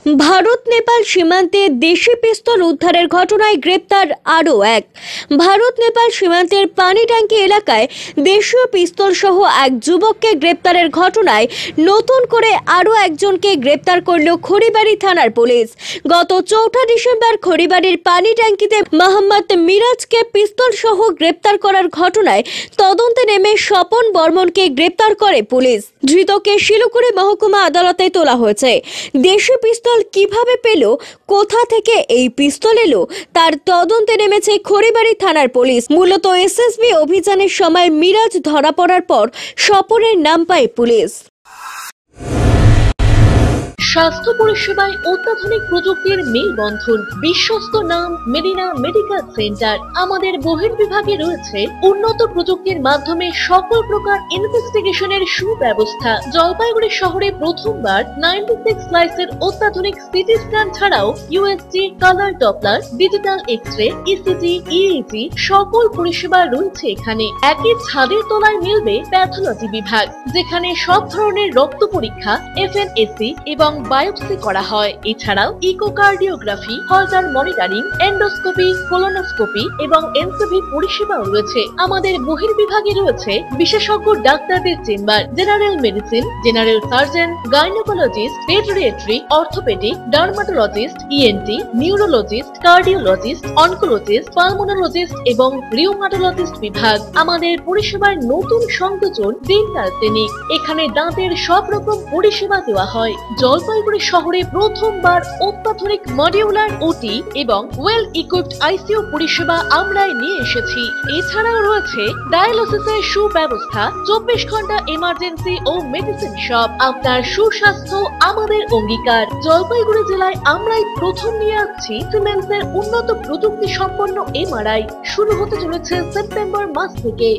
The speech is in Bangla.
ভারত নেপাল সীমান্তে দেশি পিস্তল উদ্ধারের ঘটনায় গ্রেপ্তার আরও এক। ভারত নেপাল সীমান্তের পানিট্যাঙ্কি এলাকায় দেশীয় পিস্তল সহ এক যুবককে গ্রেপ্তারের ঘটনায় নতুন করে আরও একজনকে গ্রেপ্তার করল খড়িবাড়ি থানার পুলিশ। গত 4 ডিসেম্বর খড়িবাড়ির পানিট্যাঙ্কিতে মোহাম্মদ মিরাজকে পিস্তল সহ গ্রেপ্তার করার ঘটনায় তদন্তে নেমে স্বপন বর্মনকে গ্রেপ্তার করে পুলিশ। ধৃতকে শিলিগুড়ি মহকুমা আদালতে তোলা হয়েছে। দেশি পিস্তল কিভাবে পেল, কোথা থেকে এই পিস্তল এলো, তার তদন্তে নেমেছে খড়িবাড়ি থানার পুলিশ। মূলত এসএসবি অভিযানের সময় মিরাজ ধরা পড়ার পর স্বপনের নাম পায় পুলিশ। স্বাস্থ্য পরিষেবায় অত্যাধুনিক প্রযুক্তির মেলবন্ধন, বিশ্বস্ত নাম মেরিনা মেডিকেল সেন্টার। আমাদের বহির্বিভাগে রয়েছে উন্নত প্রযুক্তির মাধ্যমে সকল প্রকার ইনভেস্টিগেশনের সুব্যবস্থা। জলপাইগুড়ি শহরে প্রথমবার 96 স্লাইসের অত্যাধুনিক সিটি স্ক্যান ছাড়াও USG, colour Doppler, digital X-ray, ECG, EEG সকল পরিষেবা রয়েছে এখানে। একই ছাদের তলায় মিলবে প্যাথোলজি বিভাগ, যেখানে সব ধরনের রক্ত পরীক্ষা, এফএনএসি এবং বায়োপসি করা হয়। এছাড়াও ইকোকার্ডিওগ্রাফি, হলটার মনিটরিং, এন্ডোস্কোপি, কোলোনোস্কোপি এবং এনসিভি পরিষেবাও রয়েছে। আমাদের বহির্বিভাগে রয়েছে বিশেষজ্ঞ ডাক্তারদের chamber, general medicine, general surgeon, gynaecologist, paediatric, orthopaedic, dermatologist, ENT, neurologist, cardiologist, oncologist, pulmonologist এবং রিউমাটোলজিস্ট বিভাগ। আমাদের পরিষেবার নতুন সংযোজন ডেন্টাল ক্লিনিক। এখানে দাঁতের সব রকম পরিষেবা দেওয়া হয়। জলপাইগুড়ি শহরে প্রথমবার অত্যাধুনিক মডিউলার ওটি এবং ওয়েল ইকুইপড আইসিইউ পরিষেবা আমরাই নিয়ে এসেছি। এছাড়াও রয়েছে ডায়ালিসিসের সুব্যবস্থা, 24 ঘন্টা এমার্জেন্সি ও মেডিসিন শপ। আপনার সুস্বাস্থ্য আমাদের অঙ্গীকার। জলপাইগুড়ি জেলায় আমরাই প্রথম নিয়ে আসছি সিমেন্সের উন্নত প্রযুক্তি সম্পন্ন এমআরআই। শুরু হতে চলেছে সেপ্টেম্বর মাস থেকে।